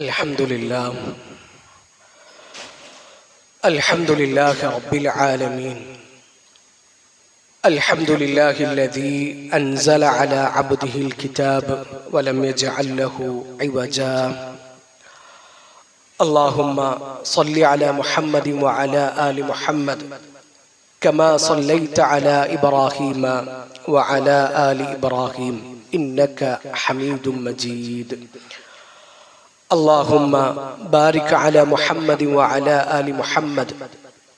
الحمد لله رب العالمين. الحمد لله الذي أنزل على عبده الكتاب ولم يجعل له عوجا. اللهم صل على محمد وعلى آل محمد كما صليت على إبراهيم وعلى آل إبراهيم إنك حميد مجيد. اللهم بارك على محمد وعلى آل محمد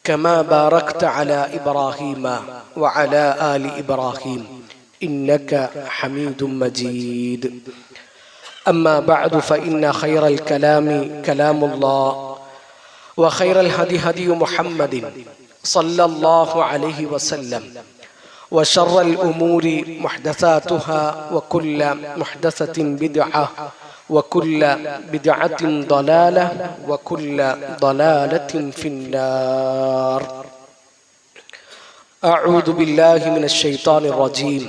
كما باركت على إبراهيم وعلى آل إبراهيم إنك حميد مجيد. أما بعد فإن خير الكلام كلام الله وخير الهدي هدي محمد صلى الله عليه وسلم وشر الأمور محدثاتها وكل محدثة بدعة وكل بدعة ضلالة وكل ضلالة في النار. أعوذ بالله من الشيطان الرجيم.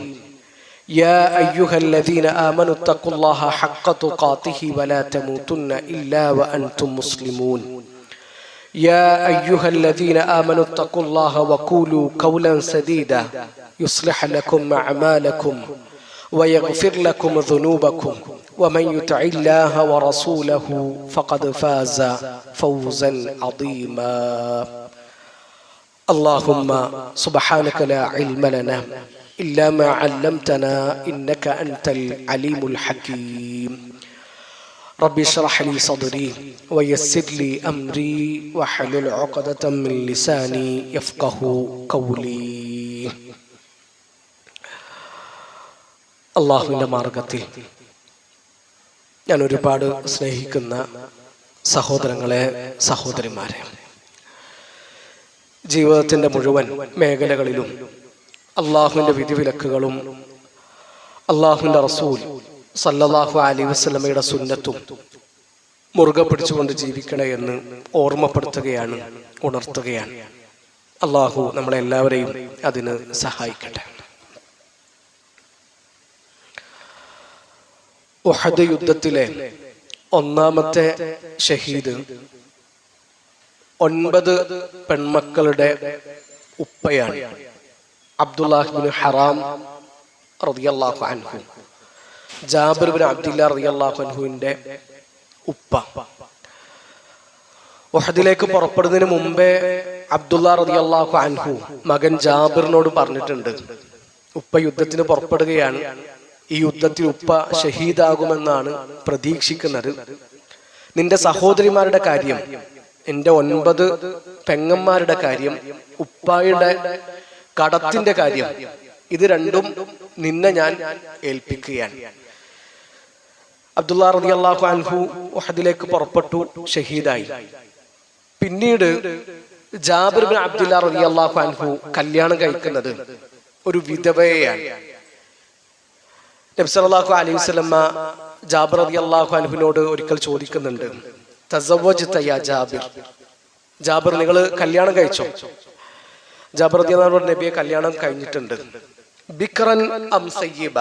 يا أيها الذين آمنوا اتقوا الله حق تقاته ولا تموتن إلا وأنتم مسلمون. يا أيها الذين آمنوا اتقوا الله وقولوا قولا سديدا يصلح لكم أعمالكم ويغفر لكم ذنوبكم ومن يطع الله ورسوله فقد فاز فوزا عظيما. اللهم سبحانك لا علم لنا إلا ما علمتنا إنك أنت العليم الحكيم. رب اشرح لي صدري ويسر لي أمري واحلل عقدة من لساني يفقه قولي. അള്ളാഹുവിൻ്റെ മാർഗത്തിൽ ഞാൻ ഒരുപാട് സ്നേഹിക്കുന്ന സഹോദരങ്ങളെ, സഹോദരിമാരെ, ജീവിതത്തിൻ്റെ മുഴുവൻ മേഖലകളിലും അള്ളാഹുവിൻ്റെ വിധിവിലക്കുകളും അള്ളാഹുവിൻ്റെ റസൂൽ സല്ലല്ലാഹു അലൈഹി വസല്ലമയുടെ സുന്നത്തും മുറുകെ പിടിച്ചുകൊണ്ട് ജീവിക്കണേ എന്ന് ഓർമ്മപ്പെടുത്തുകയാണ്, ഉണർത്തുകയാണ്. അള്ളാഹു നമ്മളെല്ലാവരെയും അതിന് സഹായിക്കട്ടെ. ഉഹദ് യുദ്ധത്തിലെ ഒന്നാമത്തെ ഷഹീദ് 9 പെൺമക്കളുടെ ഉപ്പയാണ്. അബ്ദുല്ലാഹ് ഇബ്നു ഹറാം റളിയല്ലാഹു അൻഹു, ജാബിർ ഇബ്നു അബ്ദുല്ലാഹ് റളിയല്ലാഹു അൻഹുവിന്റെ ഉപ്പ. ഉഹദിലേക്ക് പുറപ്പെടുന്നതിന് മുമ്പേ അബ്ദുല്ലാഹ് റളിയല്ലാഹു അൻഹു മകൻ ജാബിറിനോട് പറഞ്ഞിട്ടുണ്ട്, ഉപ്പ യുദ്ധത്തിന് പുറപ്പെടുകയാണ്, ഈ യുദ്ധത്തിൽ ഉപ്പ ഷഹീദാകുമെന്നാണ് പ്രതീക്ഷിക്കുന്നത്. നിന്റെ സഹോദരിമാരുടെ കാര്യം, എൻ്റെ 9 പെങ്ങന്മാരുടെ കാര്യം, ഉപ്പായുടെ കടത്തിന്റെ കാര്യം, ഇത് രണ്ടും നിന്നെ ഞാൻ ഏൽപ്പിക്കുകയാണ്. അബ്ദുല്ലാഹ് റളിയല്ലാഹു അൻഹു ഉഹദിലേക്ക് പുറപ്പെട്ടു, ഷഹീദായി. പിന്നീട് ജാബിർ ഇബ്നു അബ്ദുല്ലാഹ് റളിയല്ലാഹു അൻഹു കല്യാണം കഴിക്കുന്നത് ഒരു വിധവയെയാണ്. നബി സല്ലല്ലാഹു അലൈഹി വസല്ലമ ജാബിർ റളിയല്ലാഹു അൻഹുവിനോട് ഒരിക്കൽ ചോദിക്കുന്നുണ്ട്, തസവ്വജ്ത യാ ജാബിർ, ജാബിർ നിങ്ങൾ കല്യാണം കഴിച്ചോ? ജാബിർ റളിയല്ലാഹു അൻഹു നബിയെ കല്യാണം കഴിഞ്ഞിട്ടുണ്ട്. ബിക്റൻ അം സയ്യിബ,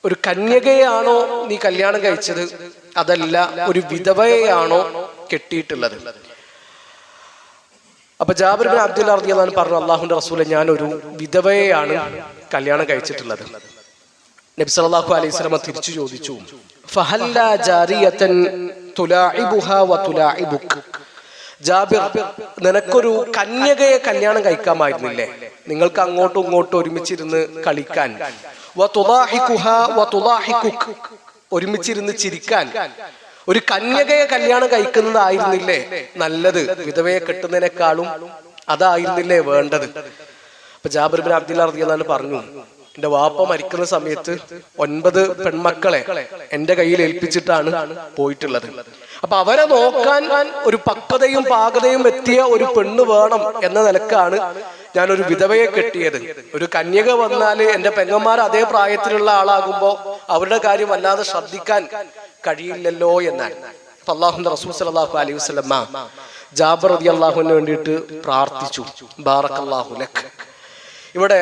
ഒരു കന്യകയാണോ നീ കല്യാണം കഴിച്ചത്, അതല്ല ഒരു വിധവയെയാണോ കെട്ടിയിട്ടുള്ളത്? അപ്പൊ ജാബിർ ഇബ്നു അബ്ദുല്ലാഹ് റളിയല്ലാഹു അൻഹു പറഞ്ഞു, അല്ലാഹുവിന്റെ റസൂലെ, ഞാൻ ഒരു വിധവയെയാണ് കല്യാണം കഴിച്ചിട്ടുള്ളത്. നബി സല്ലല്ലാഹു അലൈഹി വസല്ലം തിരിച്ചു ചോദിച്ചു, ഫഹല്ല ജാരിയതൻ തുലാഇബുഹാ വതുലാഇബുക, ജാബിർ നിനക്കൊരു കന്യകയെ കല്യാണം കഴിക്കാമായിരുന്നില്ലേ? നിങ്ങൾക്ക് അങ്ങോട്ടും ഇങ്ങോട്ടും ഒരുമിച്ചിരുന്ന് കളിക്കാൻ, വതുദാഹികുഹാ വതുദാഹികുക, ഒരുമിച്ചിരുന്ന് ചിരിക്കാൻ ഒരു കന്യകയെ കല്യാണം കഴിക്കുന്നതായിരുന്നില്ലേ നല്ലത്? വിധവയെ കെട്ടുന്നതിനേക്കാളും അതായിരുന്നില്ലേ വേണ്ടത്? അപ്പൊ ജാബിർ ഇബ്നു അബ്ദുല്ലാഹ് റളിയല്ലാഹു അൻഹു പറഞ്ഞു, എന്റെ വാപ്പ മരിക്കുന്ന സമയത്ത് 9 പെൺമക്കളെ എന്റെ കയ്യിൽ ഏൽപ്പിച്ചിട്ടാണ് പോയിട്ടുള്ളത്. അപ്പൊ അവരെ നോക്കാൻ ഒരു പക്വതയും പാകതയും എത്തിയ ഒരു പെണ്ണ് വേണം എന്ന നിലക്കാണ് ഞാനൊരു വിധവയെ കെട്ടിയത്. ഒരു കന്യക വന്നാല് എന്റെ പെങ്ങന്മാർ അതേ പ്രായത്തിലുള്ള ആളാകുമ്പോ അവരുടെ കാര്യം വല്ലാതെ ശ്രദ്ധിക്കാൻ കഴിയില്ലല്ലോ എന്നാണ്. അപ്പൊ അല്ലാഹുവിന്റെ റസൂൽ സല്ലല്ലാഹു അലൈഹി വസല്ലമ ജാബിർ റളിയല്ലാഹു അൻഹുവിന് വേണ്ടിയിട്ട് പ്രാർത്ഥിച്ചു, ബാറക്കല്ലാഹു ലക്. ഇവിടെ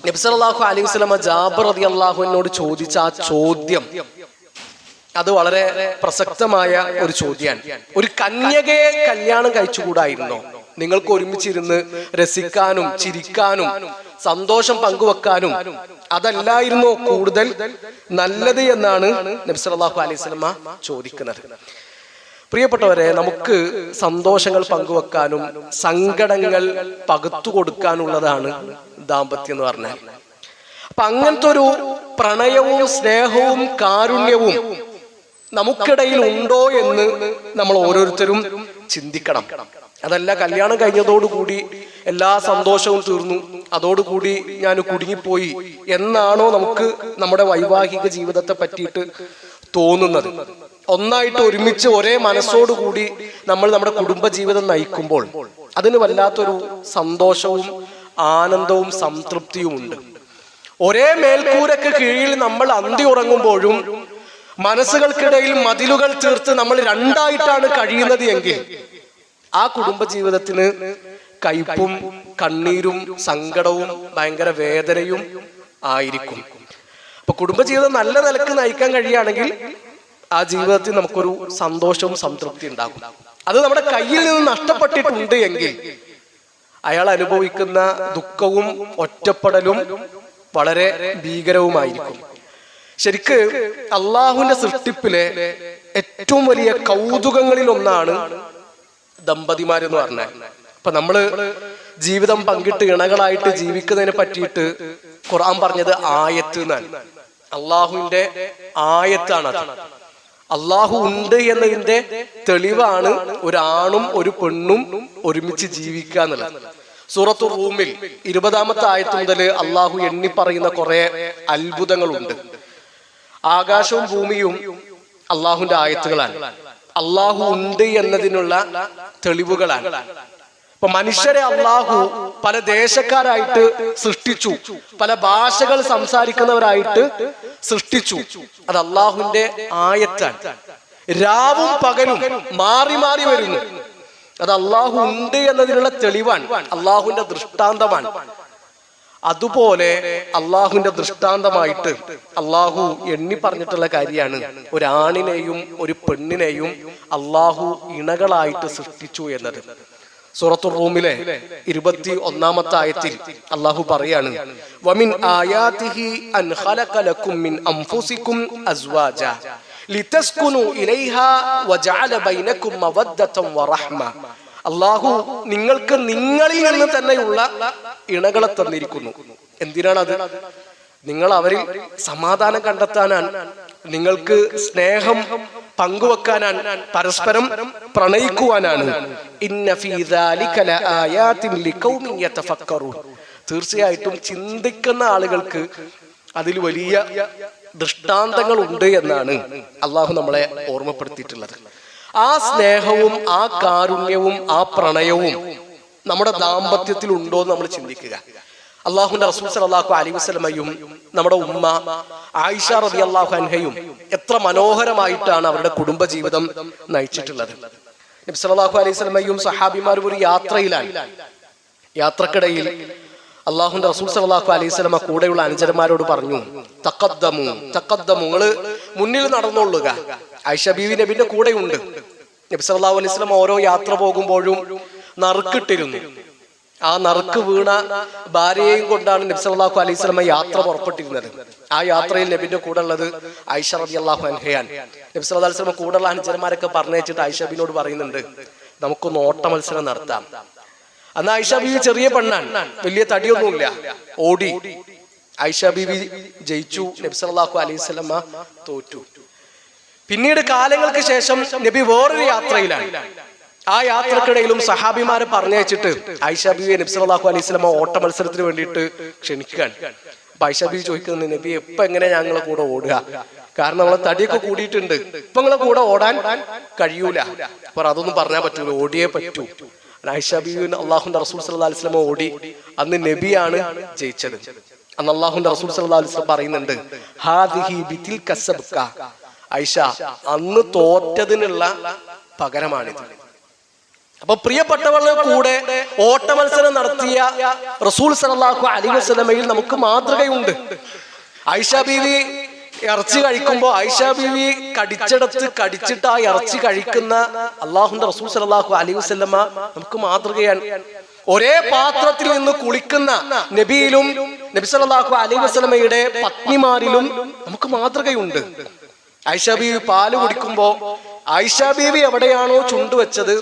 നബി സല്ലല്ലാഹു അലൈഹി വസല്ലമ ജാബിർ റളിയല്ലാഹു അൻഹുവിനോട് ചോദിച്ച ആ ചോദ്യം അത് വളരെ പ്രസക്തമായ ഒരു ചോദ്യമാണ്. ഒരു കന്യകയെ കല്യാണം കഴിച്ചുകൂടായിരുന്നോ? നിങ്ങൾക്ക് ഒരുമിച്ചിരുന്ന് രസിക്കാനും ചിരിക്കാനും സന്തോഷം പങ്കുവെക്കാനും അതല്ലായിരുന്നോ കൂടുതൽ നല്ലത് എന്നാണ് നബി സല്ലല്ലാഹു അലൈഹി വസല്ലമ ചോദിക്കുന്നത്. പ്രിയപ്പെട്ടവരെ, നമുക്ക് സന്തോഷങ്ങൾ പങ്കുവെക്കാനും സങ്കടങ്ങൾ പകുത്തു കൊടുക്കാനുള്ളതാണ് ദാമ്പത്യം എന്ന് പറഞ്ഞാൽ. അപ്പൊ അങ്ങനത്തെ ഒരു പ്രണയവും സ്നേഹവും കാരുണ്യവും നമുക്കിടയിൽ ഉണ്ടോ എന്ന് നമ്മൾ ഓരോരുത്തരും ചിന്തിക്കണം. അതല്ല കല്യാണം കഴിഞ്ഞതോടുകൂടി എല്ലാ സന്തോഷവും തീർന്നു, അതോടുകൂടി ഞാൻ കുടുങ്ങിപ്പോയി എന്നാണോ നമുക്ക് നമ്മുടെ വൈവാഹിക ജീവിതത്തെ പറ്റിയിട്ട് തോന്നുന്നത്. ഒന്നായിട്ട് ഒരുമിച്ച് ഒരേ മനസ്സോടുകൂടി നമ്മൾ നമ്മുടെ കുടുംബജീവിതം നയിക്കുമ്പോൾ അതിന് വല്ലാത്തൊരു സന്തോഷവും ആനന്ദവും സംതൃപ്തിയും ഉണ്ട്. ഒരേ മേൽക്കൂരക്ക് കീഴിൽ നമ്മൾ അന്തി ഉറങ്ങുമ്പോഴും മനസ്സുകൾക്കിടയിൽ മതിലുകൾ തീർത്ത് നമ്മൾ രണ്ടായിട്ടാണ് കഴിയുന്നത് എങ്കിൽ ആ കുടുംബജീവിതത്തിന് കയ്പും കണ്ണീരും സങ്കടവും ഭയങ്കര വേദനയും ആയിരിക്കും. അപ്പൊ കുടുംബജീവിതം നല്ല നിലക്ക് നയിക്കാൻ കഴിയുകയാണെങ്കിൽ ആ ജീവിതത്തിൽ നമുക്കൊരു സന്തോഷവും സംതൃപ്തി ഉണ്ടാകും. അത് നമ്മുടെ കയ്യിൽ നിന്ന് നഷ്ടപ്പെട്ടിട്ടുണ്ട് എങ്കിൽ അയാൾ അനുഭവിക്കുന്ന ദുഃഖവും ഒറ്റപ്പെടലും വളരെ ഭീകരവുമായിരിക്കും. ശരിക്ക് അള്ളാഹുവിന്റെ സൃഷ്ടിപ്പിലെ ഏറ്റവും വലിയ കൗതുകങ്ങളിൽ ഒന്നാണ് ദമ്പതിമാരെന്ന് പറഞ്ഞാൽ. അപ്പൊ നമ്മള് ജീവിതം പങ്കിട്ട് ഇണകളായിട്ട് ജീവിക്കുന്നതിനെ പറ്റിയിട്ട് ഖുർആൻ പറഞ്ഞത് ആയത്ത് എന്നാണ്. അള്ളാഹുവിന്റെ ആയത്താണ് അത്. അള്ളാഹു ഉണ്ട് എന്നതിന്റെ തെളിവാണ് ഒരാണും ഒരു പെണ്ണും ഒരുമിച്ച് ജീവിക്കുക എന്നുള്ളത്. സൂറത്തു റൂമിൽ 20-ാമത്തെ ആയത്ത് മുതൽ അള്ളാഹു എണ്ണി പറയുന്ന കുറെ അത്ഭുതങ്ങളുണ്ട്. ആകാശവും ഭൂമിയും അള്ളാഹുവിന്റെ ആയത്തുകളാണ്, അള്ളാഹു ഉണ്ട് എന്നതിനുള്ള തെളിവുകളാണ്. ഇപ്പൊ മനുഷ്യരെ അള്ളാഹു പല ദേശക്കാരായിട്ട് സൃഷ്ടിച്ചു, പല ഭാഷകൾ സംസാരിക്കുന്നവരായിട്ട് സൃഷ്ടിച്ചു. അത് അള്ളാഹുവിന്റെ ആയത്താണ്. രാവും പകലും മാറി മാറി വരുന്നു. അത് അള്ളാഹു ഉണ്ട് എന്നതിനുള്ള തെളിവാണ്, അള്ളാഹുവിന്റെ ദൃഷ്ടാന്തമാണ്. അതുപോലെ അള്ളാഹുവിന്റെ ദൃഷ്ടാന്തമായിട്ട് അള്ളാഹു എണ്ണി പറഞ്ഞിട്ടുള്ള കാര്യമാണ് ഒരാണിനെയും ഒരു പെണ്ണിനെയും അള്ളാഹു ഇണകളായിട്ട് സൃഷ്ടിച്ചു എന്നത്. സൂറത്തുർ റൂമിലെ 21-ാമത്തെ ആയത്തിൽ അള്ളാഹു പറയാണ്, വമിൻ ആയാതിഹി അൻ ഖലഖ ലക്കും മിൻ അൻഫുസികും അസ്വാജ ലിതസ്കുനു ഇലൈഹാ വജഅല ബൈനകും മവദ്ദതൻ വറഹ്മ. അള്ളാഹു നിങ്ങൾക്ക് നിങ്ങളിൽ നിന്ന് തന്നെയുള്ള ഇണകളെ തന്നിരിക്കുന്നു. എന്തിനാണത്? നിങ്ങൾ അവരിൽ സമാധാനം കണ്ടെത്താനാണ്, നിങ്ങൾക്ക് സ്നേഹം പങ്കുവെക്കാനാണ്, പരസ്പരം പ്രണയിക്കുവാനാണ്. ഇന്ന ഫീ ദാലിക ലആയാതിൻ ലിഖൗമിൻ യതഫക്കറൂൻ. തീർച്ചയായിട്ടും ചിന്തിക്കുന്ന ആളുകൾക്ക് അതിൽ വലിയ ദൃഷ്ടാന്തങ്ങൾ ഉണ്ട് എന്നാണ് അള്ളാഹു നമ്മളെ ഓർമ്മപ്പെടുത്തിയിട്ടുള്ളത്. ആ സ്നേഹവും ആ കാരുണ്യവും ആ പ്രണയവും നമ്മുടെ ദാമ്പത്യത്തിൽ ഉണ്ടോ എന്ന് നമ്മൾ ചിന്തിക്കുക. അള്ളാഹുവിന്റെ റസൂൽ സല്ലല്ലാഹു അലൈഹി വസല്ലമയും നമ്മുടെ ഉമ്മ ആയിഷ റളിയല്ലാഹു അൻഹയും എത്ര മനോഹരമായിട്ടാണ് അവരുടെ കുടുംബജീവിതം നയിച്ചിട്ടുള്ളത്. നബി സല്ലല്ലാഹു അലൈഹി വസല്ലമയും സഹാബിമാരും ഒരു യാത്രയിലാണ്. യാത്രക്കിടയിൽ അള്ളാഹുവിന്റെ റസൂൽ സല്ലല്ലാഹു അലൈഹി വസല്ലമ കൂടെയുള്ള അനുചരന്മാരോട് പറഞ്ഞു, തഖദ്ദമു തഖദ്ദമു, നിങ്ങള് മുന്നിൽ നടന്നോളുക. ആയിഷ ബീവി നബിന്റെ കൂടെയുണ്ട്. നബി സല്ലല്ലാഹു അലൈഹി വസല്ലമ ഓരോ യാത്ര പോകുമ്പോഴും നറുക്കിട്ടിരുന്നു. ആ നറുക്ക് വീണ ഭാര്യയെയും കൊണ്ടാണ് നബി സല്ലല്ലാഹു അലൈഹി വസല്ലമ യാത്ര പുറപ്പെട്ടിരുന്നത്. ആ യാത്രയിൽ നബിന്റെ കൂടെ ഉള്ളത് ആയിഷ റളിയല്ലാഹു അൻഹയാണ്. നബി സല്ലല്ലാഹു അലൈഹി വസല്ലമ കൂടെയുള്ള അനുചരന്മാരൊക്കെ പറഞ്ഞിട്ട് ആയിഷ ബീവിനോട് പറയുന്നുണ്ട്, നമുക്കൊന്ന് ഓട്ട മത്സരം നടത്താം. അന്ന് ആയിഷ ബീവി ചെറിയ പെണ്ണാണ്, വലിയ തടിയൊന്നുമില്ല. ഓടി ആയിഷ ബീവി ജയിച്ചു, നബി സല്ലല്ലാഹു അലൈഹി വസല്ലമ തോറ്റു. പിന്നീട് കാലങ്ങൾക്ക് ശേഷം നബി വേറൊരു യാത്രയിലാണ്. ആ യാത്രക്കിടയിലും സഹാബിമാരെ പറഞ്ഞയച്ചിട്ട് ആയിഷ ബീവി നബി സല്ലല്ലാഹു അലൈഹി വസല്ലമ ഓട്ട മത്സരത്തിന് വേണ്ടിയിട്ട് ക്ഷണിക്കുകയാണ്. അപ്പൊ ആയിഷ ബീവി ചോദിക്കുന്നത്, നബി എപ്പോ എങ്ങനെ ഞങ്ങളെ കൂടെ ഓടുക? കാരണം നമ്മളെ തടിയൊക്കെ കൂടിയിട്ടുണ്ട്, ഇപ്പൊ നിങ്ങളെ കൂടെ ഓടാൻ കഴിയൂല. അപ്പൊ അതൊന്നും പറഞ്ഞാൽ പറ്റൂല, ഓടിയേ പറ്റൂ. ആയിഷ ബീവി അള്ളാഹുന്റെ റസൂൽ സല്ലല്ലാഹു അലൈഹി വസല്ലമ ഓടി. അന്ന് നബിയാണ് ജയിച്ചത്. അന്ന് അള്ളാഹുന്റെ റസൂൽ സല്ലല്ലാഹു അലൈഹി വസല്ലം പറയുന്നുണ്ട്, ഹാദിഹി ബിതിൽക സബ്ക. ആയിഷ, അന്ന് തോറ്റതിനുള്ള പകരമാണിത്. അപ്പൊ പ്രിയപ്പെട്ടവരുടെ കൂടെ ഓട്ട മത്സരം നടത്തിയ റസൂൽ സല്ലല്ലാഹു അലൈഹി വസല്ലമയിൽ നമുക്ക് മാതൃകയുണ്ട്. ആയിഷ ബീവി ഇറച്ചി കഴിക്കുമ്പോൾ ആയിഷ ബീവി കടിച്ചിട്ട് ആ ഇറച്ചി കഴിക്കുന്ന അള്ളാഹുന്റെ റസൂൽ സല്ലല്ലാഹു അലൈഹി വസല്ലമ നമുക്ക് മാതൃകയാണ്. ഒരേ പാത്രത്തിൽ നിന്ന് കുളിക്കുന്ന നബിയിലും നബി സല്ലല്ലാഹു അലൈഹി വസല്ലമയുടെ പത്നിമാരിലും നമുക്ക് മാതൃകയുണ്ട്. ആയിഷ ബീവി പാല് കുടിക്കുമ്പോ ആയിഷ ബീവി എവിടെയാണോ ചുണ്ട് വെച്ചത്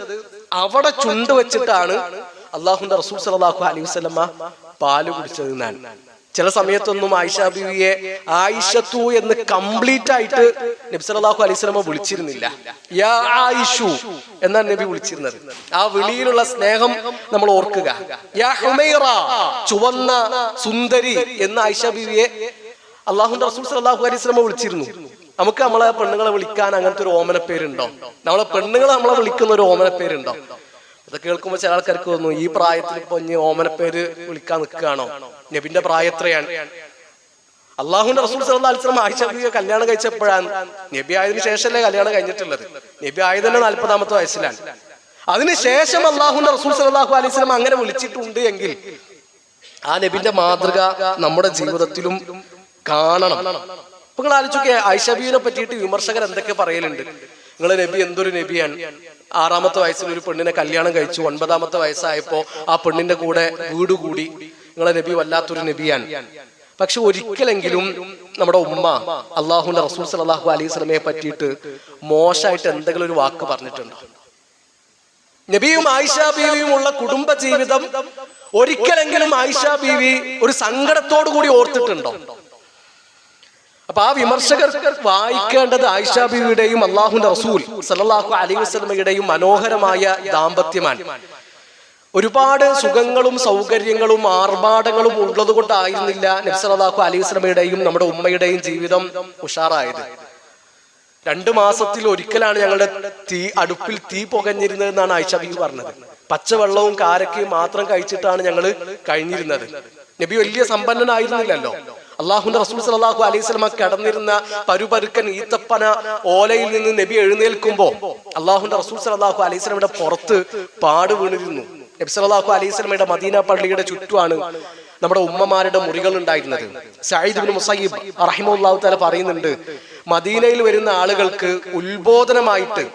അവിടെ ചുണ്ട് വെച്ചിട്ടാണ് അള്ളാഹുന്റെ റസൂൽ സല്ലല്ലാഹു അലൈഹി വസല്ലമ പാല് കുടിച്ചത്. ചില സമയത്തൊന്നും ആയിഷ ബീവിയെ ആയിഷത്തു എന്ന് കംപ്ലീറ്റ് ആയിട്ട് നബി സല്ലല്ലാഹു അലൈഹി വസല്ലമ വിളിച്ചിരുന്നില്ല. യാ ആയിഷു എന്നാണ് നബി വിളിച്ചിരുന്നത്. ആ വിളിയിലുള്ള സ്നേഹം നമ്മൾ ഓർക്കുക. യാ ഹുമൈറ, ചുവന്ന സുന്ദരി എന്ന് ആയിഷ ബീവിയെ അള്ളാഹുന്റെ റസൂൽ സല്ലല്ലാഹു അലൈഹി വസല്ലമ വിളിച്ചിരുന്നു. നമുക്ക് നമ്മളെ പെണ്ണുങ്ങളെ വിളിക്കാൻ അങ്ങനത്തെ ഒരു ഓമന പേരുണ്ടോ? നമ്മളെ പെണ്ണുങ്ങളെ നമ്മളെ വിളിക്കുന്ന ഒരു ഓമന പേരുണ്ടോ? അത് കേൾക്കുമ്പോൾ ചില ആൾക്കാർക്ക് തോന്നുന്നു ഈ പ്രായത്തിൽ ഇപ്പൊ ഇനി ഓമന പേര് വിളിക്കാൻ നിൽക്കുകയാണോ? നബിന്റെ പ്രായത്രയാണ്. അള്ളാഹുന്റെ റസൂൽ സല്ലല്ലാഹു അലൈഹി വസല്ലം ആയിഷ ബീവിയെ കല്യാണം കഴിച്ചപ്പോഴാണ്. നബി ആയതിനു ശേഷമല്ലേ കല്യാണം കഴിഞ്ഞിട്ടുള്ളത്. നബി ആയതന്നെ 40-ാമത്തെ വയസ്സിലാണ്. അതിനുശേഷം അള്ളാഹുന്റെ റസൂൽ സല്ലല്ലാഹു അലൈഹി വസല്ലം അങ്ങനെ വിളിച്ചിട്ടുണ്ട് എങ്കിൽ ആ നബിന്റെ മാതൃക നമ്മുടെ ജീവിതത്തിലും കാണണം. അപ്പൊ നിങ്ങൾ ആലോചിക്കുക, ആയിഷ ബീവിനെ പറ്റിയിട്ട് വിമർശകർ എന്തൊക്കെ പറയലുണ്ട്. നിങ്ങളെ നബി എന്തൊരു നബിയാണ്, 6-ാമത്തെ വയസ്സിൽ ഒരു പെണ്ണിനെ കല്യാണം കഴിച്ചു, 9-ാമത്തെ വയസ്സായപ്പോ ആ പെണ്ണിന്റെ കൂടെ വീട് കൂടി. നിങ്ങളെ നബി വല്ലാത്തൊരു നബിയാണ്. പക്ഷെ ഒരിക്കലെങ്കിലും നമ്മുടെ ഉമ്മ അള്ളാഹുന്റെ റസൂൽ സല്ലല്ലാഹു അലൈഹി വസല്ലമയെ പറ്റിയിട്ട് മോശമായിട്ട് എന്തെങ്കിലും ഒരു വാക്ക് പറഞ്ഞിട്ടുണ്ടോ? നബിയും ആയിഷ ബീവിയും ഉള്ള കുടുംബ ജീവിതം ഒരിക്കലെങ്കിലും ആയിഷ ബീവി ഒരു സങ്കടത്തോടു കൂടി ഓർത്തിട്ടുണ്ടോ? അപ്പൊ ആ വിമർശകർ വായിക്കേണ്ടത് ആയിഷ ബീവിയുടെയും അള്ളാഹുന്റെ റസൂൽ സല്ലല്ലാഹു അലൈഹി വസല്ലമയുടെയും മനോഹരമായ ദാമ്പത്യമാണ്. ഒരുപാട് സുഖങ്ങളും സൗകര്യങ്ങളും ആർഭാടങ്ങളും ഉള്ളത് കൊണ്ടായിരുന്നില്ല നബി സല്ലല്ലാഹു അലൈഹി വസല്ലമയുടെയും നമ്മുടെ ഉമ്മയുടെയും ജീവിതം ഉഷാറായത്. 2 മാസത്തിൽ ഒരിക്കലാണ് ഞങ്ങളുടെ അടുപ്പിൽ തീ പുകഞ്ഞിരുന്നതെന്നാണ് ആയിഷ ബീവി പറഞ്ഞത്. പച്ചവെള്ളവും കാരക്കയും മാത്രം കഴിച്ചിട്ടാണ് ഞങ്ങൾ കഴിഞ്ഞിരുന്നത്. നബി വലിയ സമ്പന്നനായിരുന്നില്ലല്ലോ. അള്ളാഹുന്റെ റസൂൽ സല്ലല്ലാഹു അലൈഹി വസല്ലമ കിടന്നിരുന്ന പരുപരുക്കൻ ഈത്തപ്പന ഓലയിൽ നിന്ന് നബി എഴുന്നേൽക്കുമ്പോ അള്ളാഹുന്റെ റസൂൽ സല്ലല്ലാഹു അലൈഹി വസല്ലമയുടെ പുറത്ത് പാട് വീണിരുന്നു. നബി സല്ലല്ലാഹു അലൈഹി വസല്ലമയുടെ മദീന പള്ളിയുടെ ചുറ്റുമാണ് നമ്മുടെ ഉമ്മമാരുടെ മുറികൾ ഉണ്ടായിരുന്നത്. സഈദ് ഇബ്നു മുസയ്യിബ് റഹിമഹുല്ലാഹു തആല പറയുന്നുണ്ട്, മദീനയിൽ വരുന്ന ആളുകൾക്ക് ഉത്ബോധനമായിട്ട്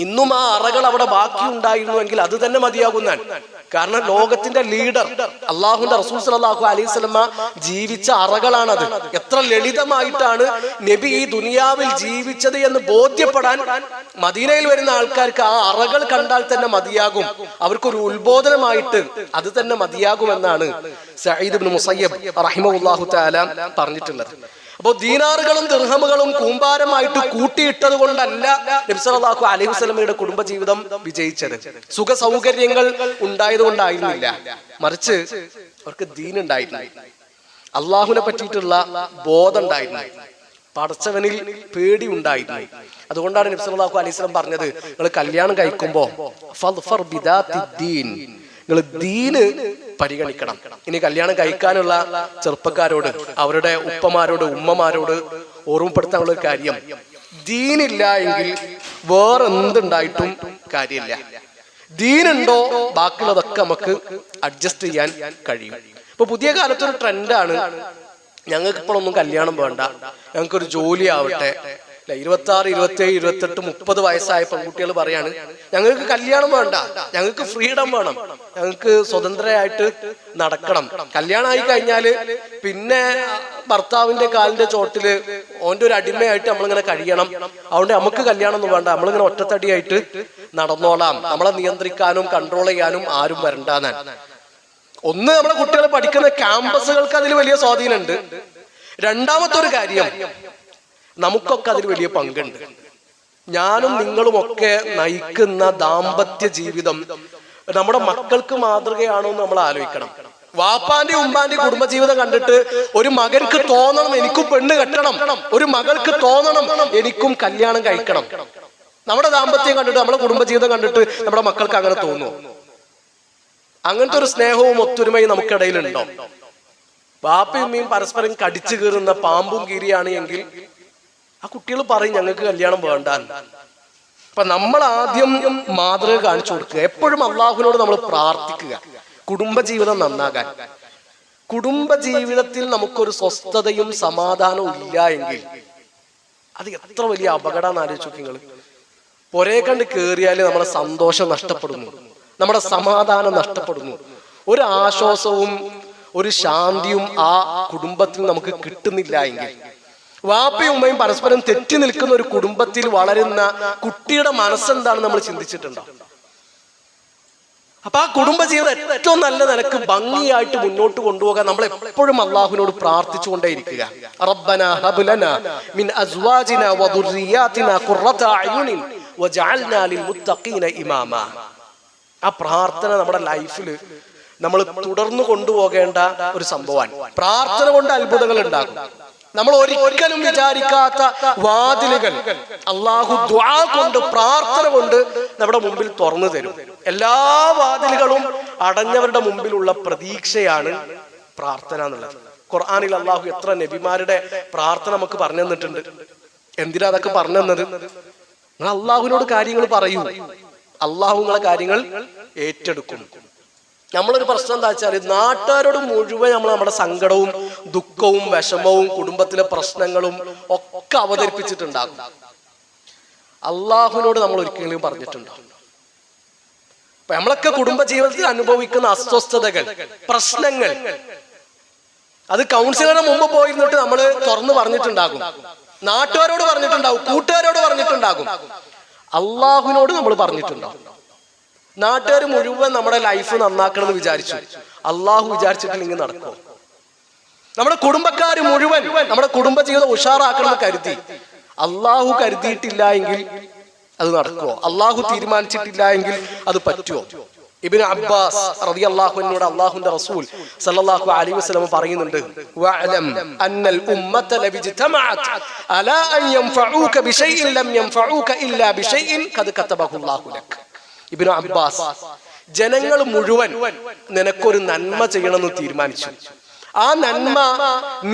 ഇന്നും ആ അറകൾ അവിടെ ബാക്കി ഉണ്ടായിരുന്നുവെങ്കിൽ അത് തന്നെ മതിയാകുന്നാണ്. കാരണം ലോകത്തിന്റെ ലീഡർ അള്ളാഹുന്റെ റസൂൽ സല്ലല്ലാഹു അലൈഹി വസല്ലമ ജീവിച്ച അറകളാണത്. എത്ര ലളിതമായിട്ടാണ് നബി ഈ ദുനിയാവിൽ ജീവിച്ചത് എന്ന് ബോധ്യപ്പെടാൻ മദീനയിൽ വരുന്ന ആൾക്കാർക്ക് ആ അറകൾ കണ്ടാൽ തന്നെ മതിയാകും. അവർക്കൊരു ഉത്ബോധനമായിട്ട് അത് തന്നെ മതിയാകുമെന്നാണ് സഈദ് ഇബ്നു മുസയ്യിബ് റഹിമഹുല്ലാഹു തആല പറഞ്ഞിട്ടുള്ളത്. അപ്പോ ദീനാറുകളും ദിർഹമുകളും കൂമ്പാരമായിട്ട് കൂട്ടിയിട്ടത് കൊണ്ടല്ല നബി സല്ലല്ലാഹു അലൈഹി വസല്ലമയുടെ കുടുംബജീവിതം വിജയിച്ചത്. സുഖ സൗകര്യങ്ങൾ ഉണ്ടായത് കൊണ്ടായിരുന്നില്ല, മറിച്ച് അവർക്ക് ദീൻ ഉണ്ടായിരുന്നു, അള്ളാഹുവിനെ പറ്റിയിട്ടുള്ള ബോധം ഉണ്ടായിരുന്നു, പടച്ചവനിൽ പേടി ഉണ്ടായിരുന്നു. അതുകൊണ്ടാണ് നബി സല്ലല്ലാഹു അലൈഹി വസല്ലം പറഞ്ഞത്, നിങ്ങൾ കല്യാണം കഴിക്കുമ്പോ ഫദ്ഫർ ബിദാത്തിദ്ദീൻ, നിങ്ങൾ ദീന് പരിഗണിക്കണം. ഇനി കല്യാണം കഴിക്കാനുള്ള ചെറുപ്പക്കാരോട്, അവരുടെ ഉപ്പമാരോട് ഉമ്മമാരോട് ഓർമ്മപ്പെടുത്താനുള്ള ഒരു കാര്യം, ദീനില്ല എങ്കിൽ വേറെ എന്തുണ്ടായിട്ടും കാര്യമില്ല. ദീനുണ്ടോ ബാക്കിയുള്ളതൊക്കെ നമുക്ക് അഡ്ജസ്റ്റ് ചെയ്യാൻ കഴിയും. ഇപ്പൊ പുതിയ കാലത്തൊരു ട്രെൻഡാണ്, ഞങ്ങൾക്ക് ഇപ്പോഴൊന്നും കല്യാണം വേണ്ട, ഞങ്ങൾക്കൊരു ജോലി ആവട്ടെ. 26, 27, 28, 30 വയസ്സായ പെൺകുട്ടികൾ പറയാണ്, ഞങ്ങൾക്ക് കല്യാണം വേണ്ട, ഞങ്ങൾക്ക് ഫ്രീഡം വേണം, ഞങ്ങൾക്ക് സ്വതന്ത്രമായിട്ട് നടക്കണം. കല്യാണം ആയി കഴിഞ്ഞാല് പിന്നെ ഭർത്താവിന്റെ കാലിന്റെ ചോട്ടില് ഓന്റെ ഒരു അടിമയായിട്ട് നമ്മളിങ്ങനെ കഴിയണം. അതുകൊണ്ട് നമുക്ക് കല്യാണം ഒന്നും വേണ്ട, നമ്മളിങ്ങനെ ഒറ്റത്തടിയായിട്ട് നടന്നോളാം, നമ്മളെ നിയന്ത്രിക്കാനും കൺട്രോൾ ചെയ്യാനും ആരും വരണ്ടാന്നാണ്. ഒന്ന്, നമ്മുടെ കുട്ടികൾ പഠിക്കുന്ന ക്യാമ്പസുകൾക്ക് അതിൽ വലിയ സ്വാധീനമുണ്ട്. രണ്ടാമത്തെ ഒരു കാര്യം, നമുക്കൊക്കെ അതിൽ വലിയ പങ്കുണ്ട്. ഞാനും നിങ്ങളും ഒക്കെ നയിക്കുന്ന ദാമ്പത്യ ജീവിതം നമ്മുടെ മക്കൾക്ക് മാതൃകയാണോ എന്ന് നമ്മൾ ആലോചിക്കണം. വാപ്പാന്റെ ഉമ്മാന്റെ കുടുംബജീവിതം കണ്ടിട്ട് ഒരു മകൾക്ക് തോന്നണം എനിക്കും പെണ്ണ് കെട്ടണം, ഒരു മകൾക്ക് തോന്നണം എനിക്കും കല്യാണം കഴിക്കണം. നമ്മുടെ ദാമ്പത്യം കണ്ടിട്ട്, നമ്മുടെ കുടുംബജീവിതം കണ്ടിട്ട് നമ്മുടെ മക്കൾക്ക് അങ്ങനെ തോന്നുമോ? അങ്ങനത്തെ ഒരു സ്നേഹവും ഒത്തൊരുമയും നമുക്കിടയിലുണ്ടോ? വാപ്പയും ഉമ്മയും പരസ്പരം കടിച്ചു കീറുന്ന പാമ്പും കീരിയാണ് എങ്കിൽ ആ കുട്ടികൾ പറയും ഞങ്ങൾക്ക് കല്യാണം വേണ്ട. അപ്പൊ നമ്മൾ ആദ്യം മാതൃക കാണിച്ചു കൊടുക്കുക. എപ്പോഴും അള്ളാഹുവിനോട് നമ്മൾ പ്രാർത്ഥിക്കുക കുടുംബജീവിതം നന്നാകാൻ. കുടുംബ ജീവിതത്തിൽ നമുക്കൊരു സ്വസ്ഥതയും സമാധാനവും ഇല്ല എങ്കിൽ അത് എത്ര വലിയ അപകടം ആലോചിച്ചു നിങ്ങൾ. പൊരേ കണ്ട് കേറിയാൽ നമ്മുടെ സന്തോഷം നഷ്ടപ്പെടുന്നു, നമ്മുടെ സമാധാനം നഷ്ടപ്പെടുന്നു, ഒരു ആശ്വാസവും ഒരു ശാന്തിയും ആ കുടുംബത്തിൽ നമുക്ക് കിട്ടുന്നില്ല എങ്കിൽ, വാപ്പയും ഉമ്മയും പരസ്പരം തെറ്റി നിൽക്കുന്ന ഒരു കുടുംബത്തിൽ വളരുന്ന കുട്ടിയുടെ മനസ്സെന്താണെന്ന് നമ്മൾ ചിന്തിച്ചിട്ടുണ്ടോ? അപ്പൊ ആ കുടുംബജീവിതം ഏറ്റവും നല്ല നിലക്ക് ഭംഗിയായിട്ട് മുന്നോട്ട് കൊണ്ടുപോകാൻ നമ്മൾ എപ്പോഴും അള്ളാഹുവിനോട് പ്രാർത്ഥിച്ചുകൊണ്ടേയിരിക്കുക. റബ്ബനാ ഹബ് ലനാ മിൻ അസ്വാജിനാ വദുർരിയാതിനാ ഖുർറത അയുനിൻ വജഅൽനാ ലിൽമുത്തഖീന ഇമാമാ. ആ പ്രാർത്ഥന നമ്മുടെ ലൈഫിൽ നമ്മൾ തുടർന്നു കൊണ്ടുപോകേണ്ട ഒരു സംഭവമാണ്. പ്രാർത്ഥന കൊണ്ട് അത്ഭുതങ്ങൾ ഉണ്ടാകും. നമ്മൾ ഒരിക്കലും വിചാരിക്കാത്ത വാതിലുകൾ അള്ളാഹു ദുആ കൊണ്ട്, പ്രാർത്ഥന കൊണ്ട് നമ്മുടെ മുമ്പിൽ തുറന്നു തരും. എല്ലാ വാതിലുകളും അടഞ്ഞവരുടെ മുമ്പിലുള്ള പ്രതീക്ഷയാണ് പ്രാർത്ഥന എന്നുള്ളത്. ഖുർആനിൽ അള്ളാഹു എത്ര നബിമാരുടെ പ്രാർത്ഥന നമുക്ക് പറഞ്ഞു തന്നിട്ടുണ്ട്. എന്തിനാ അതൊക്കെ പറഞ്ഞു തന്നത്? നിങ്ങൾ അള്ളാഹുവിനോട് കാര്യങ്ങൾ പറയൂ, അള്ളാഹു നിങ്ങളെ കാര്യങ്ങൾ ഏറ്റെടുക്കും. നമ്മളൊരു പ്രശ്നം എന്താ വെച്ചാൽ നാട്ടുകാരോട് മുഴുവൻ നമ്മൾ നമ്മുടെ സങ്കടവും ദുഃഖവും വിഷമവും കുടുംബത്തിലെ പ്രശ്നങ്ങളും ഒക്കെ അവതരിപ്പിച്ചിട്ടുണ്ടാകും. അള്ളാഹുവിനോട് നമ്മൾ ഒരിക്കലും പറഞ്ഞിട്ടുണ്ടോ? അപ്പൊ നമ്മളൊക്കെ കുടുംബ ജീവിതത്തിൽ അനുഭവിക്കുന്ന അസ്വസ്ഥതകൾ, പ്രശ്നങ്ങൾ, അത് കൗൺസിലറിന് മുമ്പ് പോയിരുന്നിട്ട് നമ്മൾ തുറന്നു പറഞ്ഞിട്ടുണ്ടാകും, നാട്ടുകാരോട് പറഞ്ഞിട്ടുണ്ടാകും, കൂട്ടുകാരോട് പറഞ്ഞിട്ടുണ്ടാകും. അള്ളാഹുവിനോട് നമ്മൾ പറഞ്ഞിട്ടുണ്ടോ? നാട്ടുകാർ മുഴുവൻ നമ്മുടെ ലൈഫ് നന്നാക്കണം എന്ന് വിചാരിച്ചു, അള്ളാഹു വിചാരിച്ചിട്ടില്ലെങ്കിൽ നടക്കുമോ? നമ്മുടെ കുടുംബക്കാർ മുഴുവൻ നമ്മുടെ കുടുംബ ജീവിതം ഉഷാറാക്കണം എന്ന് കരുതി, അള്ളാഹു കരുതിയിട്ടില്ല എങ്കിൽ അത് നടക്കുമോ? അള്ളാഹു തീരുമാനിച്ചിട്ടില്ല എങ്കിൽ അത് പറ്റുമോ? ഇബ്നു അബ്ബാസ് റളിയല്ലാഹു അൻഹുവിനോട് അല്ലാഹുവിന്റെ റസൂൽ സല്ലല്ലാഹു അലൈഹി വസല്ലം പറയുന്നുണ്ട്, വഅലം അന്നൽ ഉമ്മത ലബിജ്തമഅത് അലാ അൻ യൻഫഊക ബിശൈഇൻ ലം യൻഫഊക ഇല്ലാ ബിശൈഇൻ ഖദ് കതബഹു അല്ലാഹു ലക്. ഇബ്നു അബ്ബാസ്, ജനങ്ങൾ മുഴുവൻ നിനക്കൊരു നന്മ ചെയ്യണമെന്ന് തീരുമാനിച്ചു, ആ നന്മ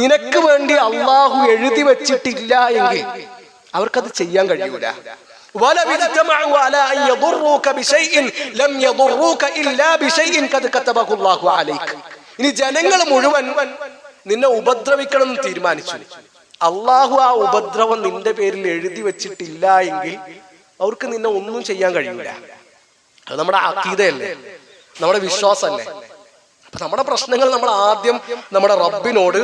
നിനക്ക് വേണ്ടി അള്ളാഹു എഴുതി വെച്ചിട്ടില്ല എങ്കിൽ അവർക്കത് ചെയ്യാൻ കഴിയൂല. ഇനി ജനങ്ങൾ മുഴുവൻ നിന്നെ ഉപദ്രവിക്കണം എന്ന് തീരുമാനിച്ചു, അള്ളാഹു ആ ഉപദ്രവം നിന്റെ പേരിൽ എഴുതി വെച്ചിട്ടില്ല എങ്കിൽ അവർക്ക് നിന്നെ ഒന്നും ചെയ്യാൻ കഴിയൂല. അത് നമ്മുടെ അഖീദയല്ലേ, നമ്മുടെ വിശ്വാസമല്ലേ. അപ്പൊ നമ്മുടെ പ്രശ്നങ്ങൾ നമ്മൾ ആദ്യം നമ്മുടെ റബ്ബിനോട്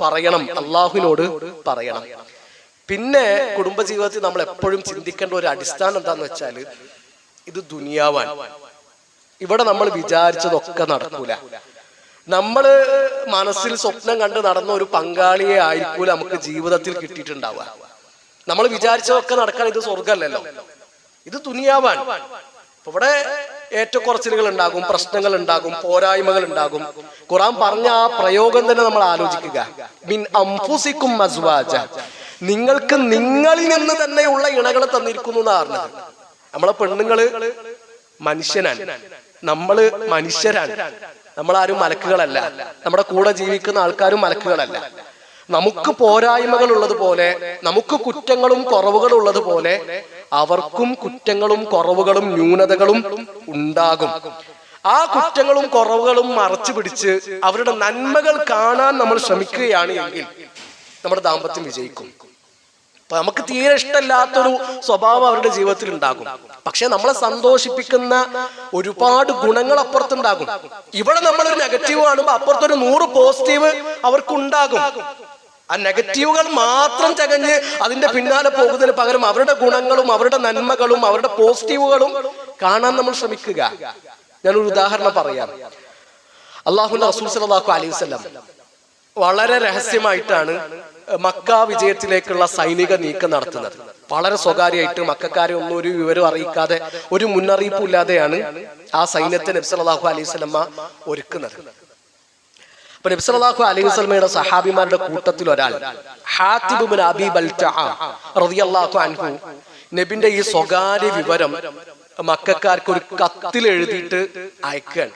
പറയണം, അള്ളാഹുവിനോട് പറയണം. പിന്നെ കുടുംബജീവിതത്തിൽ നമ്മൾ എപ്പോഴും ചിന്തിക്കേണ്ട ഒരു അടിസ്ഥാനം എന്താന്ന് വെച്ചാല്, ഇത് ദുനിയാവാണ്. ഇവിടെ നമ്മൾ വിചാരിച്ചതൊക്കെ നടക്കൂല. നമ്മള് മനസ്സിൽ സ്വപ്നം കണ്ട് നടന്ന ഒരു പങ്കാളിയെ ആയിരിക്കൂല നമുക്ക് ജീവിതത്തിൽ കിട്ടിയിട്ടുണ്ടാവുക. നമ്മൾ വിചാരിച്ചതൊക്കെ നടക്കാൻ ഇത് സ്വർഗമല്ലല്ലോ, ഇത് ദുനിയാവാണ്. ഇവിടെ ഏറ്റക്കുറച്ചിലുകൾ ഉണ്ടാകും, പ്രശ്നങ്ങൾ ഉണ്ടാകും, പോരായ്മകൾ ഉണ്ടാകും. ഖുർആൻ പറഞ്ഞ ആ പ്രയോഗം തന്നെ നമ്മൾ ആലോചിക്കുക. മിൻ അൻഫുസികും അസ്വാജ, നിങ്ങൾക്ക് നിങ്ങളിൽ നിന്ന് തന്നെയുള്ള ഇണകളെ തന്നിരിക്കുന്നു എന്ന് പറഞ്ഞത്. നമ്മളെ പെണ്ണുങ്ങള് മനുഷ്യനാണ്, നമ്മള് മനുഷ്യരാണ്, നമ്മളാരും മലക്കുകളല്ല. നമ്മുടെ കൂടെ ജീവിക്കുന്ന ആൾക്കാരും മലക്കുകളല്ല. നമുക്ക് പോരായ്മകൾ ഉള്ളതുപോലെ, നമുക്ക് കുറ്റങ്ങളും കുറവുകളും ഉള്ളതുപോലെ അവർക്കും കുറ്റങ്ങളും കുറവുകളും ന്യൂനതകളും ഉണ്ടാകും. ആ കുറ്റങ്ങളും കുറവുകളും മറച്ചു പിടിച്ച് അവരുടെ നന്മകൾ കാണാൻ നമ്മൾ ശ്രമിക്കുകയാണ് എങ്കിൽ നമ്മുടെ ദാമ്പത്യം വിജയിക്കും. അപ്പൊ നമുക്ക് തീരെ ഇഷ്ടമില്ലാത്തൊരു സ്വഭാവം അവരുടെ ജീവിതത്തിൽ ഉണ്ടാകും. പക്ഷെ നമ്മളെ സന്തോഷിപ്പിക്കുന്ന ഒരുപാട് ഗുണങ്ങൾ അപ്പുറത്തുണ്ടാകും. ഇവിടെ നമ്മളൊരു നെഗറ്റീവ് കാണുമ്പോൾ അപ്പുറത്തൊരു 100 പോസിറ്റീവ് അവർക്കുണ്ടാകും. ആ നെഗറ്റീവുകൾ മാത്രം ചകഞ്ഞ് അതിന്റെ പിന്നാലെ പോകുന്നതിന് പകരം അവരുടെ ഗുണങ്ങളും അവരുടെ നന്മകളും അവരുടെ പോസിറ്റീവുകളും കാണാൻ നമ്മൾ ശ്രമിക്കുക. ഞാനൊരു ഉദാഹരണം പറയാം. അല്ലാഹുവിന്റെ റസൂൽ സല്ലല്ലാഹു അലൈഹി വസല്ലം വളരെ രഹസ്യമായിട്ടാണ് മക്ക വിജയത്തിലേക്കുള്ള സൈനിക നീക്കം നടത്തുന്നത്. വളരെ സ്വകാര്യമായിട്ട് മക്കാരെ ഒന്നും ഒരു വിവരം അറിയിക്കാതെ, ഒരു മുന്നറിയിപ്പും ഇല്ലാതെയാണ് ആ സൈന്യത്തെ നബി സല്ലല്ലാഹു അലൈഹി വസല്ലമ ഒരുക്കുന്നത്. അപ്പൊ നബി സല്ലല്ലാഹു അലൈഹി വസല്ലമയുടെ സഹാബിമാരുടെ കൂട്ടത്തിൽ ഒരാൾ ഹാത്തിബ് ഇബ്നു അബീ ബൽതഅ റളിയല്ലാഹു അൻഹു നബിന്റെ ഈ സ്വകാര്യ വിവരം മക്കക്കാർക്ക് ഒരു കത്തിൽ എഴുതിയിട്ട് അയക്കുകയാണ്.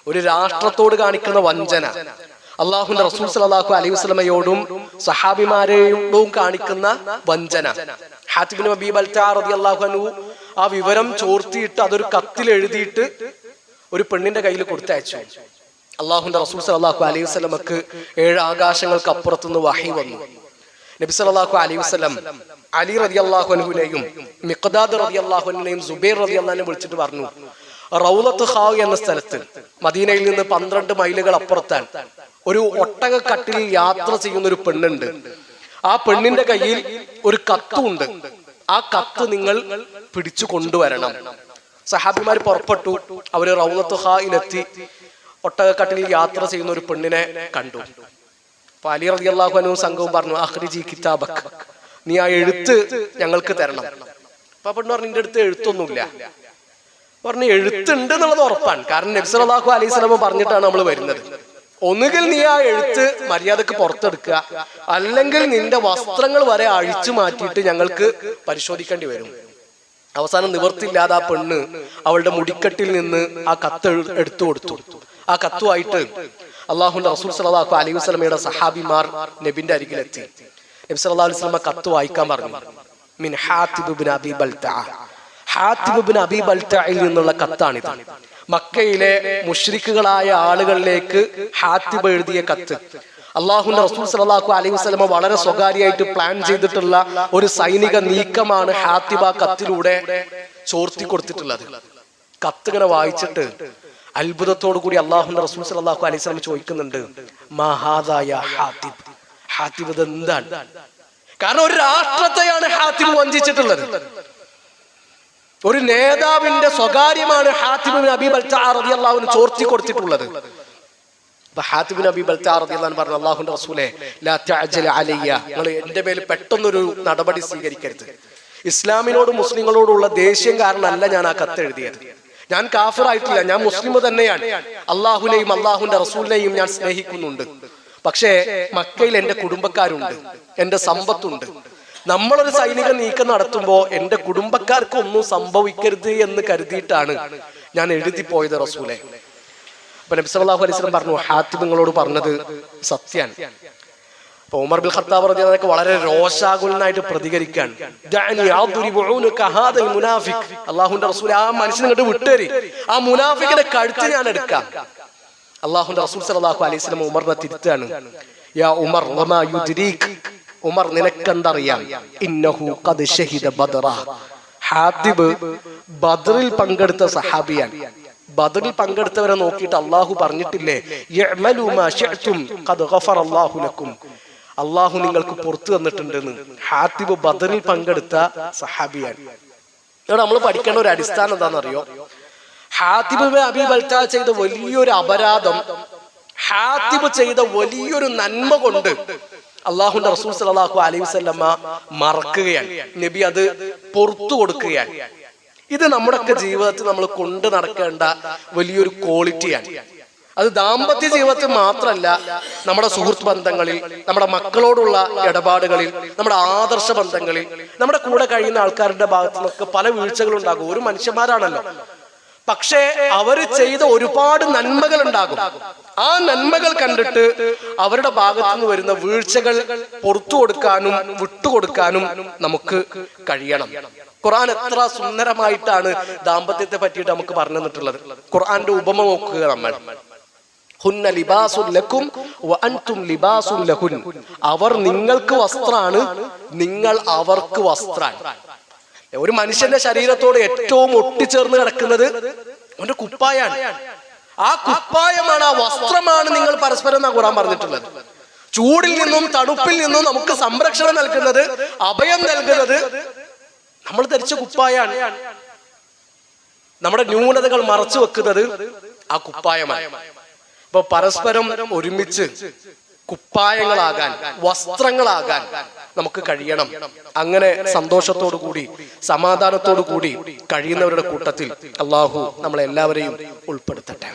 ഒരു രാഷ്ട്രത്തോട് കാണിക്കുന്ന വഞ്ചന, അള്ളാഹുവിന്റെ റസൂൽ സല്ലല്ലാഹു അലൈഹി വസല്ലമയോടും സഹാബിമാരെയോടും കാണിക്കുന്ന വഞ്ചന. ഹാത്തിബ് ഇബ്നു അബീ ബൽതഅ റളിയല്ലാഹു അൻഹു ആ വിവരം ചോർത്തിയിട്ട് അതൊരു കത്തിൽ എഴുതിയിട്ട് ഒരു പെണ്ണിന്റെ കയ്യിൽ കൊടുത്തയച്ചു. അള്ളാഹുന്റെ റസൂൽ സല്ലല്ലാഹു അലൈഹി വസല്ലമക്ക് 7 ആകാശങ്ങൾക്ക് അപ്പുറത്തുനിന്ന് വഹി വന്നു. നബി സല്ലല്ലാഹു അലൈഹി വസല്ലം അലി റളിയല്ലാഹു അൻഹുവിനെയും മിഖ്ദാദ് റളിയല്ലാഹു അൻഹുവിനെയും സുബൈർ റളിയല്ലാഹു അൻഹുവിനെയും വിളിച്ചിട്ട് പറഞ്ഞു, റൗളത്ത് ഖാവ് എന്ന സ്ഥലത്ത് മദീനയിൽ നിന്ന് 12 മൈലുകൾ അപ്പുറത്താൻ ഒരു ഒട്ടകക്കട്ടിൽ യാത്ര ചെയ്യുന്ന ഒരു പെണ്ണുണ്ട്. ആ പെണ്ണിന്റെ കയ്യിൽ ഒരു കത്തുണ്ട്. ആ കത്ത് നിങ്ങൾ പിടിച്ചു കൊണ്ടുവരണം. സഹാബിമാർ പുറപ്പെട്ടു. അവര് റൗളത്ത് ഖായിലെത്തി ഒട്ടകക്കട്ടിൽ യാത്ര ചെയ്യുന്ന ഒരു പെണ്ണിനെ കണ്ടു. അപ്പൊ അലി റളിയല്ലാഹു അൻഹു സംഘവും പറഞ്ഞു, അഖ്രിജി കിതാബക്, നീ ആ എഴുത്ത് ഞങ്ങൾക്ക് തരണം. അപ്പൊ പെണ്ണ് പറഞ്ഞു, നിന്റെ അടുത്ത് എഴുത്തൊന്നുമില്ല. പറഞ്ഞു, എഴുത്തുണ്ട് എന്നുള്ളത് ഉറപ്പാണ്, കാരണം നബി സല്ലല്ലാഹു അലൈഹി വസല്ലം പറഞ്ഞിട്ടാണ് നമ്മൾ വരുന്നത്. ഒന്നുകിൽ നീ ആ എഴുത്ത് മര്യാദക്ക് പുറത്തെടുക്കുക, അല്ലെങ്കിൽ നിന്റെ വസ്ത്രങ്ങൾ വരെ അഴിച്ചു മാറ്റിയിട്ട് ഞങ്ങൾക്ക് പരിശോധിക്കേണ്ടി വരും. അവസാനം നിവർത്തില്ലാതെ ആ പെണ്ണ് അവളുടെ മുടിക്കെട്ടിൽ നിന്ന് ആ കത്ത് എടുത്തു കൊടുത്തു. ആ കത്തുമായിട്ട് അള്ളാഹുവിന്റെ റസൂൽ സല്ലല്ലാഹു അലൈഹി വസല്ലമയുടെ സഹാബിമാർ നബിന്റെ അരികിലെത്തി. നബി സല്ലല്ലാഹു അലൈഹി വസല്ലമ കത്ത് വായിക്കാൻ പറഞ്ഞു. മിൻ ഹാത്തിബ് ഇബ്നു അബീ ബൽതഅ, ഹാത്തിബ് ഇബ്നു അബീ ബൽതഅയിൽ നിന്നുള്ള കത്താണിത്. മക്കയിലെ മുശ്രിക്കുകളായ ആളുകളിലേക്ക് ഹാത്തിബ് എഴുതിയ കത്ത്. അള്ളാഹുവിന്റെ റസൂൽ സല്ലല്ലാഹു അലൈഹി വസല്ലമ വളരെ സ്വകാര്യമായിട്ട് പ്ലാൻ ചെയ്തിട്ടുള്ള ഒരു സൈനിക നീക്കമാണ് ഹാത്തിബ കത്തിലൂടെ ചോർത്തി കൊടുത്തിട്ടുള്ളത്. കത്ത് ഇങ്ങനെ വായിച്ചിട്ട് അത്ഭുതത്തോടു കൂടി അള്ളാഹുവിന്റെ റസൂൽ സല്ലല്ലാഹു അലൈഹി വസല്ലം ചോദിക്കുന്നുണ്ട്, മാ ഹാദാ യാ ഹാത്തിബ്, ഹാത്തിബ് ഇത് എന്താണ്? കാരണം ഒരു രാഷ്ട്രത്തെയാണ് ഹാത്തിബ് വഞ്ചിച്ചിട്ടുള്ളത്. ഒരു നേതാവിന്റെ സ്വകാര്യമാണ് ഹാത്തിബ് ഇബ്നു അബീ ബൽതഅ റളിയല്ലാഹു അൻഹു ചോർത്തി കൊടുത്തിട്ടുള്ളത്. അപ്പൊ ഹാത്തിബ് ഇബ്നു അബീ ബൽതഅ റളിയല്ലാഹു അൻഹു പറഞ്ഞു, അല്ലാഹുവിന്റെ റസൂലേ, ലാ തഅജൽ അലയ്യ, നിങ്ങൾ എന്റെ മേൽ പെട്ടെന്നൊരു നടപടി സ്വീകരിക്കരുത്. ഇസ്ലാമിനോടും മുസ്ലിങ്ങളോടുള്ള ദേഷ്യം കാരണമല്ല ഞാൻ ആ കത്ത് എഴുതിയത്. ഞാൻ കാഫിറായിട്ടില്ല, ഞാൻ മുസ്ലിം തന്നെയാണ്. അള്ളാഹുവിനെയും അള്ളാഹുവിന്റെ റസൂലിനെയും ഞാൻ സ്നേഹിക്കുന്നുണ്ട്. പക്ഷേ മക്കയിൽ എന്റെ കുടുംബക്കാരുണ്ട്, എന്റെ സമ്പത്തുണ്ട്. നമ്മളൊരു സൈനിക നീക്കം നടത്തുമ്പോ എന്റെ കുടുംബക്കാർക്ക് ഒന്നും സംഭവിക്കരുത് എന്ന് കരുതിയിട്ടാണ് ഞാൻ എഴുതി പോയത് റസൂലെ. അപ്പൊ നബി സല്ലല്ലാഹു അലൈഹി വസല്ലം പറഞ്ഞു, ഹാത്തിബ് നിങ്ങളോട് പറഞ്ഞത് സത്യാണ്. അപ്പൊ ഉമർ ബിൻ ഖത്താബ് റളിയല്ലാഹു അൻഹു വളരെ രോഷാകുലനായിട്ട് പ്രതികരിക്കാൻ, അല്ലാഹുവിന്റെ റസൂൽ ആ മനുഷ്യനെ ഇങ്ങോട്ട് വിട്ടേരി, ആ മുനാഫിക്കിന്റെ കഴുത്ത് ഞാൻ എടുക്കാം. അല്ലാഹുവിന്റെ റസൂൽ സല്ലല്ലാഹു അലൈഹി വസല്ലം ഉമറിനെ തിരുത്താണ്. യാ ഉമർ വമാ യുദ്രീക്, ഉമർ നിനക്കെന്തറിയാം, ഇന്നഹു ഖദ് ശഹിദ ബദറ, ഹാത്തിബ് ബദറിൽ പങ്കെടുത്ത സഹാബിയാണ്. ബദറിൽ പങ്കെടുത്തവരെ നോക്കിയിട്ട് അള്ളാഹു പറഞ്ഞിട്ടില്ലേ, യഅ്മലു മാ ശിഅ്തും ഖദ് ഗഫറ അല്ലാഹു ലക്കും, അള്ളാഹു നിങ്ങൾക്ക് പുറത്തു തന്നിട്ടുണ്ടെന്ന്. ഹാത്തിബ് ബദറിൽ പങ്കെടുത്ത സഹാബിയാണ്. ഇവിടെ നമ്മൾ പഠിക്കേണ്ട ഒരു അടിസ്ഥാനം എന്താണെന്നറിയോ? ഹാത്തിബ് ഇബ്നു അബീ ബൽതഅ ചെയ്ത വലിയൊരു അപരാധം, ഹാത്തിബ് ചെയ്ത വലിയൊരു നന്മ കൊണ്ട് അള്ളാഹുവിന്റെ റസൂൽ സല്ലല്ലാഹു അലൈഹി വസല്ലമ മറക്കുകയാണ്. നബി അത് പുറത്തു കൊടുക്കുകയാണ്. ഇത് നമ്മുടെയൊക്കെ ജീവിതത്തിൽ നമ്മൾ കൊണ്ടു നടക്കേണ്ട വലിയൊരു ക്വാളിറ്റിയാണ്. അത് ദാമ്പത്യ ജീവിതത്തിൽ മാത്രമല്ല, നമ്മുടെ സുഹൃത്ത് ബന്ധങ്ങളിൽ, നമ്മുടെ മക്കളോടുള്ള ഇടപാടുകളിൽ, നമ്മുടെ ആദർശ ബന്ധങ്ങളിൽ, നമ്മുടെ കൂടെ കഴിയുന്ന ആൾക്കാരുടെ ഭാഗത്തു നിന്നൊക്കെ പല വീഴ്ചകളുണ്ടാകും. ഒരു മനുഷ്യന്മാരാണല്ലോ. പക്ഷേ അവര് ചെയ്ത ഒരുപാട് നന്മകൾ ഉണ്ടാകും. ആ നന്മകൾ കണ്ടിട്ട് അവരുടെ ഭാഗത്തു നിന്ന് വരുന്ന വീഴ്ചകൾ പുറത്തു കൊടുക്കാനും വിട്ടുകൊടുക്കാനും നമുക്ക് കഴിയണം. ഖുർആൻ എത്ര സുന്ദരമായിട്ടാണ് ദാമ്പത്യത്തെ പറ്റിയിട്ട് നമുക്ക് പറഞ്ഞു തന്നിട്ടുള്ളത്. ഖുർആന്റെ ഉപമ നോക്കുക നമ്മൾ. ഹുന്ന ലിബാസുൻ ലക്കും വഅൻതും ലിബാസുൻ ലഹുൻ, അവർ നിങ്ങൾക്ക് വസ്ത്രാണ്, നിങ്ങൾ അവർക്ക് വസ്ത്രാണ്. ഒരു മനുഷ്യന്റെ ശരീരത്തോട് ഏറ്റവും ഒട്ടിച്ചേർന്ന് കിടക്കുന്നത് അവന്റെ കുപ്പായാണ്. ആ കുപ്പായമാണ്, ആ വസ്ത്രമാണ് നിങ്ങൾ പരസ്പരം എന്നാ ഖുർആൻ പറഞ്ഞിട്ടുള്ളത്. ചൂടിൽ നിന്നും തണുപ്പിൽ നിന്നും നമുക്ക് സംരക്ഷണം നൽകുന്നത്, അഭയം നൽകുന്നത് നമ്മൾ ധരിച്ച കുപ്പായാണ്. നമ്മുടെ ന്യൂനതകൾ മറച്ചു വെക്കുന്നത് ആ കുപ്പായമാണ്. അപ്പൊ പരസ്പരം ഒരുമിച്ച് കുപ്പായങ്ങളാകാൻ, വസ്ത്രങ്ങളാകാൻ നമുക്ക് കഴിയണം. അങ്ങനെ സന്തോഷത്തോടു കൂടി സമാധാനത്തോടു കൂടി കഴിയുന്നവരുടെ കൂട്ടത്തിൽ അള്ളാഹു നമ്മളെല്ലാവരെയും ഉൾപ്പെടുത്തട്ടെ.